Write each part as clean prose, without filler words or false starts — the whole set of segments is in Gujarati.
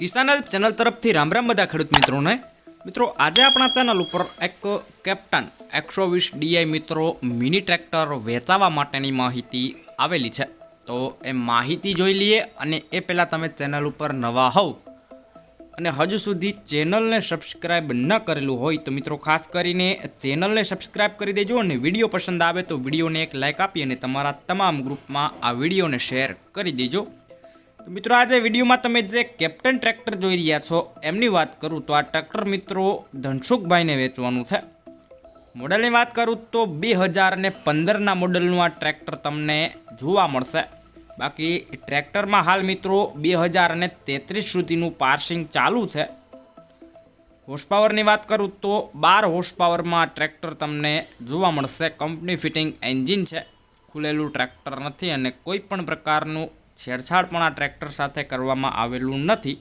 કિસાન હેલ્પ ચેનલ તરફથી રામ રામ બધા ખેડૂત મિત્રોને। મિત્રો આજે આપણા ચેનલ ઉપર એક કેપ્ટન 120 ડીઆઈ મિત્રો મિની ટ્રેક્ટર વેચાવા માટેની માહિતી આવેલી છે। તો એ માહિતી જોઈ લઈએ અને એ પહેલાં તમે ચેનલ ઉપર નવા હોવ અને હજુ સુધી ચેનલને સબસ્ક્રાઈબ ન કરેલું હોય તો મિત્રો ખાસ કરીને ચેનલને સબસ્ક્રાઈબ કરી દેજો અને વિડીયો પસંદ આવે તો વિડીયોને એક લાઇક આપી અને તમારા તમામ ગ્રુપમાં આ વિડીયોને શેર કરી દેજો। તો મિત્રો આજે વિડીયોમાં તમે જે કેપ્ટન ટ્રેક્ટર જોઈ રહ્યા છો એમની વાત કરું તો આ ટ્રેક્ટર મિત્રો ધનસુખભાઈને વેચવાનું છે। મોડલની વાત કરું તો 2015ના મોડલનું આ ટ્રેક્ટર તમને જોવા મળશે। બાકી ટ્રેક્ટરમાં હાલ મિત્રો 2033 સુધીનું પાર્સિંગ ચાલુ છે। હોર્સ પાવરની વાત કરું તો 12 હોર્સ પાવરમાં આ ટ્રેક્ટર તમને જોવા મળશે। કંપની ફિટિંગ એન્જિન છે, ખુલેલું ટ્રેક્ટર નથી અને કોઈ પણ પ્રકારનું છેડછાડ પણ આ ટ્રેક્ટર સાથે કરવામાં આવેલું નથી।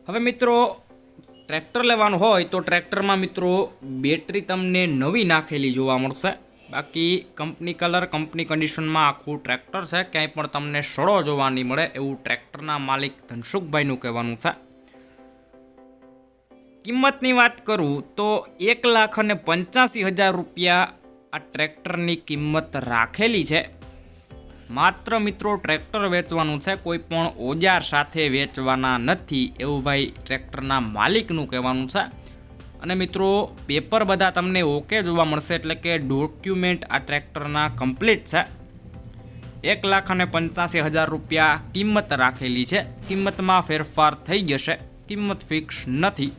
હવે મિત્રો ટ્રેક્ટર લેવાનું હોય તો ટ્રેક્ટરમાં મિત્રો બેટરી તમને નવી નાખેલી જોવા મળશે। બાકી કંપની કલર કંપની કન્ડિશનમાં આખું ટ્રેક્ટર છે, ક્યાંય પણ તમને સડો જોવા નહીં મળે એવું ટ્રેક્ટરના માલિક ધનસુખભાઈનું કહેવાનું છે। કિંમતની વાત કરું તો 1,85,000 રૂપિયા આ ટ્રેક્ટરની કિંમત રાખેલી છે। માત્ર મિત્રો ટ્રેક્ટર વેચવાનું છે, કોઈ પણ ઓજાર સાથે વેચવાના નથી એવું ભાઈ ટ્રેક્ટરના માલિકનું કહેવાનું છે। અને મિત્રો પેપર બધા તમને ઓકે જોવા મળશે, એટલે કે ડોક્યુમેન્ટ આ ટ્રેક્ટરના કમ્પ્લીટ છે। 1,85,000 રૂપિયા કિંમત રાખેલી છે। કિંમતમાં ફેરફાર થઈ જશે, કિંમત ફિક્સ નથી।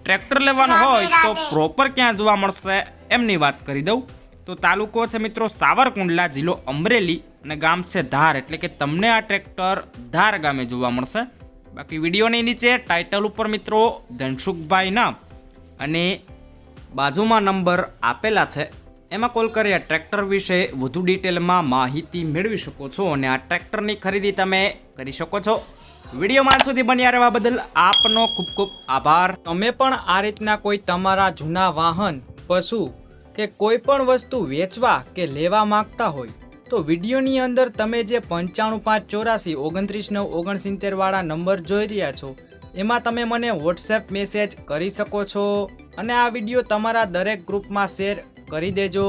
ટ્રેક્ટર લેવાનું હોય તો પ્રોપર ક્યાં જોવા મળશે એમની વાત કરી દઉં તો તાલુકો છે મિત્રો સાવરકુંડલા, જિલ્લો અમરેલી અને ગામ છે ધાર, એટલે કે તમને આ ટ્રેક્ટર ધાર ગામે જોવા મળશે। બાકી વિડીયોની નીચે ટાઇટલ ઉપર મિત્રો ધનસુખભાઈ નામ અને બાજુમાં નંબર આપેલા છે, એમાં કોલ કરી આ ટ્રેક્ટર વિશે વધુ ડિટેલમાં માહિતી મેળવી શકો છો અને આ ટ્રેક્ટરની ખરીદી તમે કરી શકો છો। વિડીયોમાં સુધી બન્યા રહેવા બદલ આપનો ખૂબ ખૂબ આભાર। તમે પણ આ રીતના કોઈ તમારા જૂના વાહન, પશુ કે કોઈ પણ વસ્તુ વેચવા કે લેવા માંગતા હોય તો વિડીયોની અંદર તમે જે 9554849969 વાળા નંબર જોઈ રહ્યા છો એમાં તમે મને વોટ્સએપ મેસેજ કરી શકો છો અને આ વિડીયો તમારા દરેક ગ્રુપમાં શેર કરી દેજો।